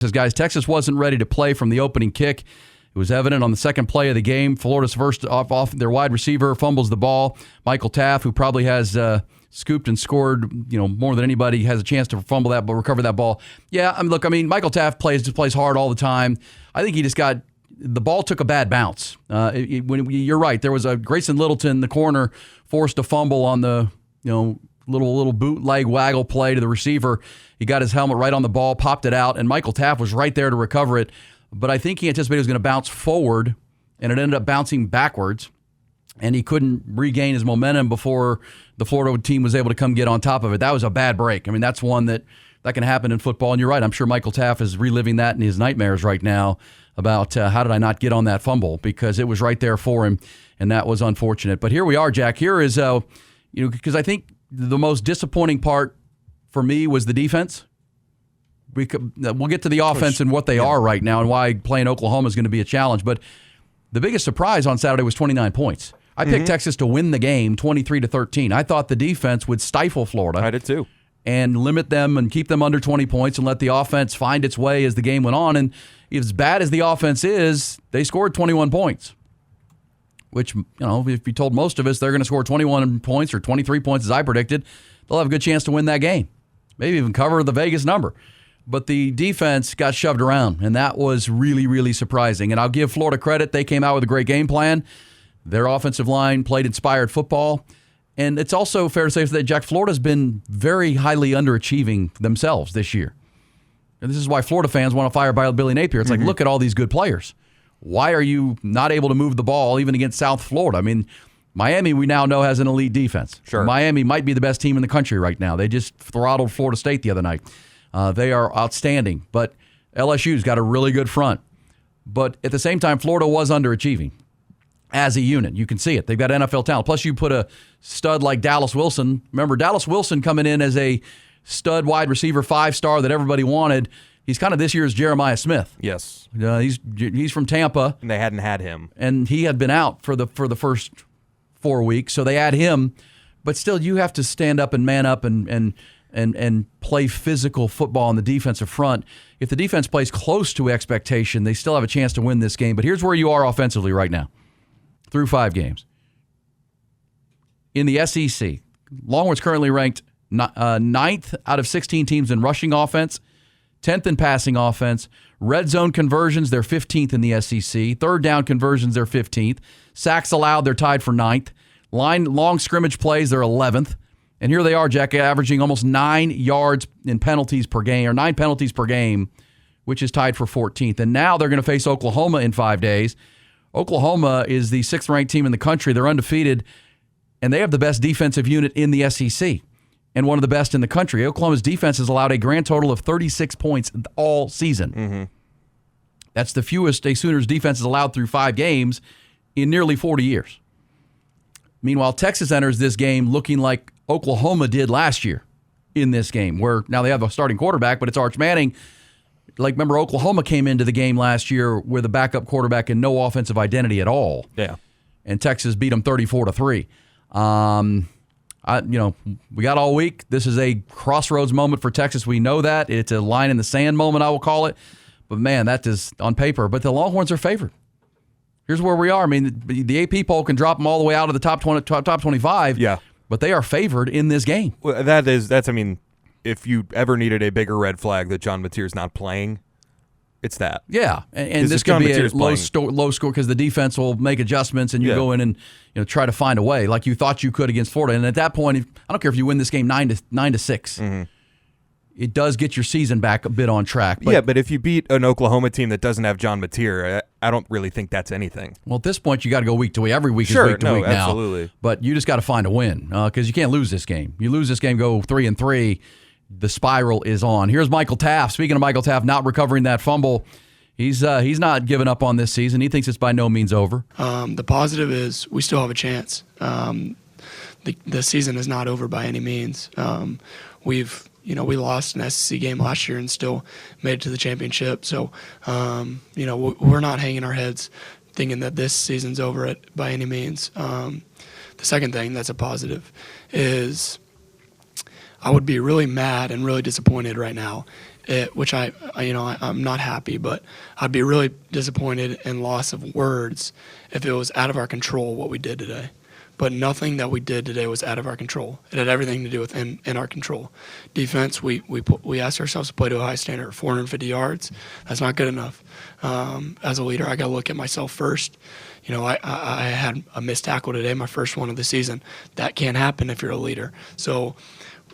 Says, guys, Texas wasn't ready to play from the opening kick. It was evident on the second play of the game. Florida's first off their wide receiver fumbles the ball. Michael Taaffe, who probably has scooped and scored, more than anybody, has a chance to fumble that, but recover that ball. Yeah, Michael Taaffe plays hard all the time. I think he just the ball took a bad bounce. You're right. There was a Grayson Littleton, the corner, forced a fumble on the little bootleg waggle play to the receiver. He got his helmet right on the ball, popped it out, and Michael Taaffe was right there to recover it. But I think he anticipated it was going to bounce forward, and it ended up bouncing backwards, and he couldn't regain his momentum before the Florida team was able to come get on top of it. That was a bad break. That's one that can happen in football, and you're right. I'm sure Michael Taaffe is reliving that in his nightmares right now about how did I not get on that fumble, because it was right there for him, and that was unfortunate. But here we are, Jack. Here is, because I think the most disappointing part for me was the defense. We'll get to the offense and what they are right now and why playing Oklahoma is going to be a challenge. But the biggest surprise on Saturday was 29 points. I picked Texas to win the game 23-13. I thought the defense would stifle Florida. I did too. And limit them and keep them under 20 points and let the offense find its way as the game went on. And as bad as the offense is, they scored 21 points. Which, if you told most of us they're going to score 21 points or 23 points as I predicted, they'll have a good chance to win that game. Maybe even cover the Vegas number. But the defense got shoved around, and that was really, really surprising. And I'll give Florida credit. They came out with a great game plan. Their offensive line played inspired football. And it's also fair to say that, Jack, Florida's been very highly underachieving themselves this year. And this is why Florida fans want to fire Billy Napier. It's like, look at all these good players. Why are you not able to move the ball even against South Florida? Miami, we now know, has an elite defense. Sure. Miami might be the best team in the country right now. They just throttled Florida State the other night. They are outstanding. But LSU's got a really good front. But at the same time, Florida was underachieving as a unit. You can see it. They've got NFL talent. Plus, you put a stud like Dallas Wilson. Remember, Dallas Wilson coming in as a stud wide receiver, 5-star that everybody wanted. He's kind of this year's Jeremiah Smith. Yes. He's from Tampa. And they hadn't had him. And he had been out for the first 4 weeks, so they add him. But still, you have to stand up and man up and play physical football on the defensive front. If the defense plays close to expectation, they still have a chance to win this game. But here's where you are offensively right now, through 5 games. In the SEC, Longhorns currently ranked 9th out of 16 teams in rushing offense, 10th in passing offense. Red zone conversions, they're 15th in the SEC. Third down conversions, they're 15th. Sacks allowed, they're tied for 9th. Long scrimmage plays, they're 11th. And here they are, Jack, averaging almost 9 yards in penalties per game, or 9 penalties per game, which is tied for 14th. And now they're going to face Oklahoma in 5 days. Oklahoma is the 6th-ranked team in the country. They're undefeated, and they have the best defensive unit in the SEC and one of the best in the country. Oklahoma's defense has allowed a grand total of 36 points all season. That's the fewest a Sooners defense has allowed through 5 games in nearly 40 years. Meanwhile, Texas enters this game looking like Oklahoma did last year in this game, where now they have a starting quarterback, but it's Arch Manning. Like, remember, Oklahoma came into the game last year with a backup quarterback and no offensive identity at all. Yeah. And Texas beat them 34-3. We got all week. This is a crossroads moment for Texas. We know that. It's a line in the sand moment, I will call it. But, man, that is on paper. But the Longhorns are favored. Here's where we are. The AP poll can drop them all the way out of the top 25. Yeah. But they are favored in this game. Well, if you ever needed a bigger red flag that John Mateer's not playing, it's that. Yeah, and this could be a low score because the defense will make adjustments and you go in and try to find a way like you thought you could against Florida. And at that point, I don't care if you win this game 9-6. It does get your season back a bit on track. But if you beat an Oklahoma team that doesn't have John Mateer, I don't really think that's anything. Well, at this point, you got to go week to week. Every week is week to week now. Absolutely. But you just got to find a win because you can't lose this game. You lose this game, go 3-3. The spiral is on. Here's Michael Taaffe. Speaking of Michael Taaffe not recovering that fumble, he's not giving up on this season. He thinks it's by no means over. The positive is we still have a chance. The season is not over by any means. We lost an SEC game last year and still made it to the championship. So, we're not hanging our heads thinking that this season's over by any means. The second thing that's a positive is I would be really mad and really disappointed right now which I'm not happy, but I'd be really disappointed and loss of words if it was out of our control what we did today. But nothing that we did today was out of our control. It had everything to do with in our control. Defense, we asked ourselves to play to a high standard, 450 yards. That's not good enough. As a leader, I got to look at myself first. I had a missed tackle today, my first one of the season. That can't happen if you're a leader. So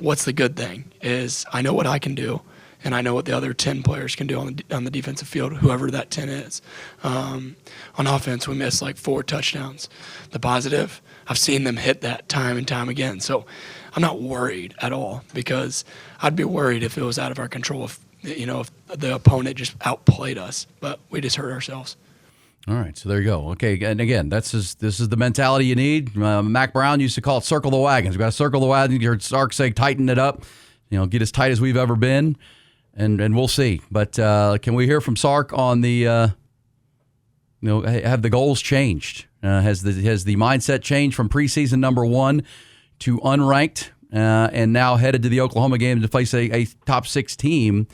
what's the good thing is I know what I can do, and I know what the other 10 players can do on the defensive field, whoever that 10 is. On offense, we missed like 4 touchdowns. The positive, I've seen them hit that time and time again. So I'm not worried at all, because I'd be worried if it was out of our control, if the opponent just outplayed us. But we just hurt ourselves. All right, so there you go. Okay, and again, this is the mentality you need. Mac Brown used to call it circle the wagons. We've got to circle the wagons. You heard Sark say tighten it up, get as tight as we've ever been, and we'll see. But can we hear from Sark on the, have the goals changed? Has the mindset changed from preseason number 1 to unranked and now headed to the Oklahoma game to face a top 6 team?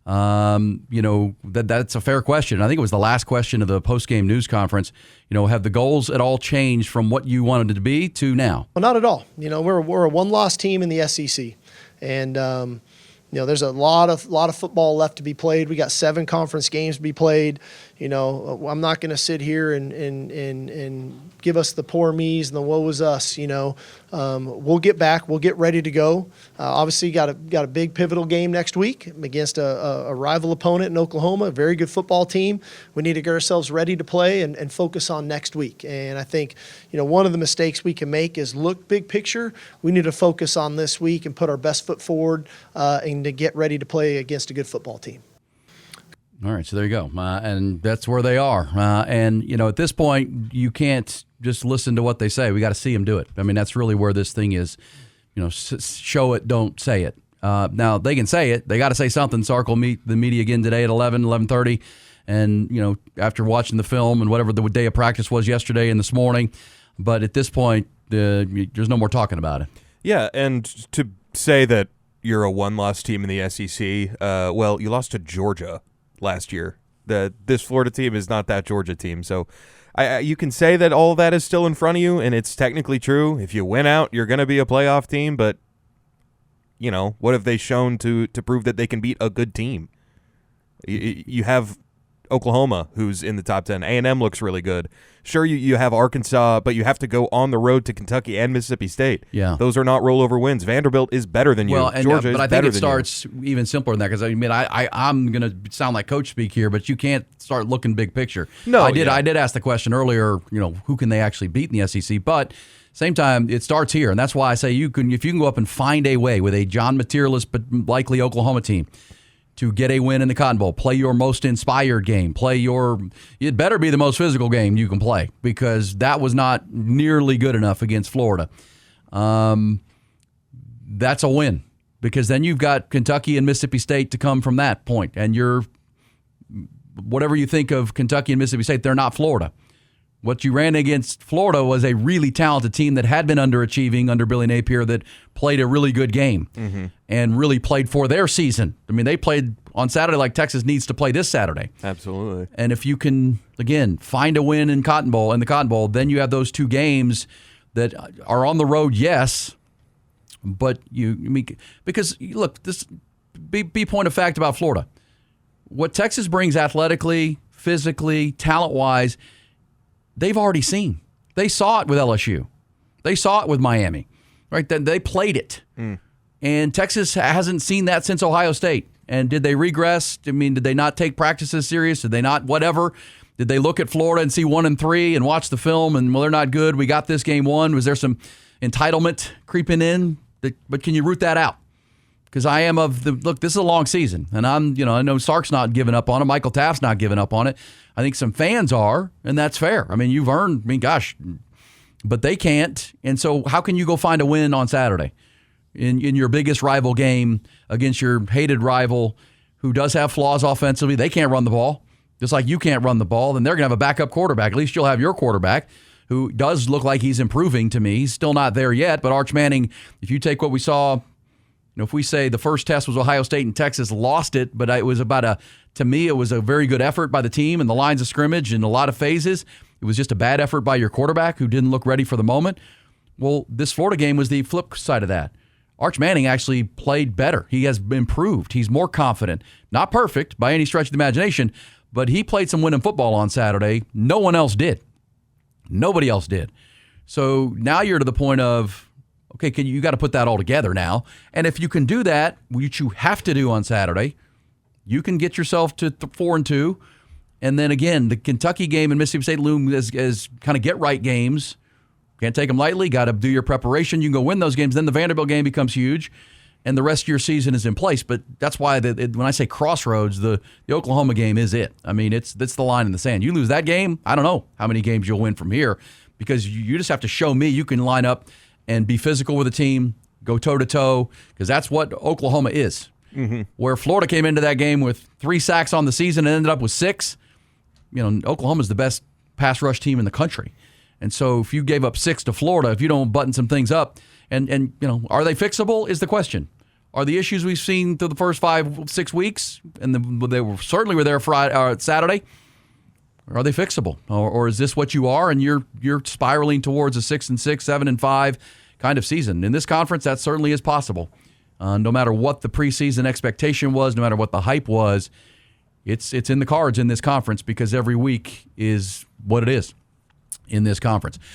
That's a fair question. I think it was the last question of the post-game news conference. Have the goals at all changed from what you wanted it to be to now? Well, not at all. We're a one-loss team in the SEC, and there's a lot of football left to be played. We got 7 conference games to be played. I'm not going to sit here and give us the poor me's and the woe is us. We'll get back. We'll get ready to go. Obviously, got a big pivotal game next week against a rival opponent in Oklahoma, a very good football team. We need to get ourselves ready to play and focus on next week. And I think, one of the mistakes we can make is look big picture. We need to focus on this week and put our best foot forward and to get ready to play against a good football team. All right, so there you go. And that's where they are. And, at this point, you can't just listen to what they say. We got to see them do it. I mean, that's really where this thing is. Show it, don't say it. Now, they can say it. They got to say something. Sark will meet the media again today at 11:30. And, after watching the film and whatever the day of practice was yesterday and this morning. But at this point, there's no more talking about it. Yeah, and to say that you're a one-loss team in the SEC, you lost to Georgia last year. This Florida team is not that Georgia team. So you can say that all of that is still in front of you, and it's technically true. If you win out, you're going to be a playoff team, but, what have they shown to prove that they can beat a good team? You have Oklahoma, who's in the top 10. A&M looks really good. Sure, you have Arkansas, but you have to go on the road to Kentucky and Mississippi State. Yeah. Those are not rollover wins. Vanderbilt is better than you. Georgia is better than you. But I think it starts even simpler than that, because I'm going to sound like coach speak here, but you can't start looking big picture. No, I did ask the question earlier, who can they actually beat in the SEC? But same time, it starts here, and that's why I say if you can go up and find a way with a John Mateerless but likely Oklahoma team to get a win in the Cotton Bowl, play your most inspired game, it better be the most physical game you can play, because that was not nearly good enough against Florida. That's a win, because then you've got Kentucky and Mississippi State to come from that point, and whatever you think of Kentucky and Mississippi State, they're not Florida. What you ran against Florida was a really talented team that had been underachieving under Billy Napier, that played a really good game and really played for their season. I mean, they played on Saturday like Texas needs to play this Saturday. Absolutely. And if you can, again, find a win in the Cotton Bowl, then you have those 2 games that are on the road, yes, but because look, this be point of fact about Florida. What Texas brings athletically, physically, talent-wise, they've already seen. They saw it with LSU. They saw it with Miami. Right? They played it. And Texas hasn't seen that since Ohio State. And did they regress? I mean, did they not take practices serious? Did they not whatever? Did they look at Florida and see 1 and 3 and watch the film and, well, they're not good. We got this game won. Was there some entitlement creeping in? But can you root that out? Because I am look, this is a long season. And I know Sark's not giving up on it. Michael Taff's not giving up on it. I think some fans are, and that's fair. I mean, you've earned, but they can't. And so how can you go find a win on Saturday in your biggest rival game against your hated rival who does have flaws offensively? They can't run the ball, just like you can't run the ball. Then they're going to have a backup quarterback. At least you'll have your quarterback, who does look like he's improving to me. He's still not there yet, but Arch Manning, if you take what we saw if we say the first test was Ohio State and Texas lost it, but it was to me, it was a very good effort by the team and the lines of scrimmage in a lot of phases. It was just a bad effort by your quarterback who didn't look ready for the moment. Well, this Florida game was the flip side of that. Arch Manning actually played better. He has improved. He's more confident. Not perfect by any stretch of the imagination, but he played some winning football on Saturday. No one else did. Nobody else did. So now you're to the point of, okay, you got to put that all together now. And if you can do that, which you have to do on Saturday, you can get yourself to 4-2. And then again, the Kentucky game and Mississippi State loom as kind of get-right games. Can't take them lightly. Got to do your preparation. You can go win those games. Then the Vanderbilt game becomes huge, and the rest of your season is in place. But that's why when I say crossroads, the Oklahoma game is it. I mean, it's the line in the sand. You lose that game, I don't know how many games you'll win from here, because you just have to show me you can line up and be physical with a team, go toe-to-toe, because that's what Oklahoma is. Mm-hmm. Where Florida came into that game with 3 sacks on the season and ended up with 6, Oklahoma's the best pass rush team in the country. And so if you gave up 6 to Florida, if you don't button some things up, and are they fixable is the question. Are the issues we've seen through the first 5-6 weeks, and they certainly were there Saturday, are they fixable? Or is this what you are, and you're spiraling towards a 6-6, 7-5 kind of season? In this conference, that certainly is possible. No matter what the preseason expectation was, no matter what the hype was, it's in the cards in this conference, because every week is what it is in this conference.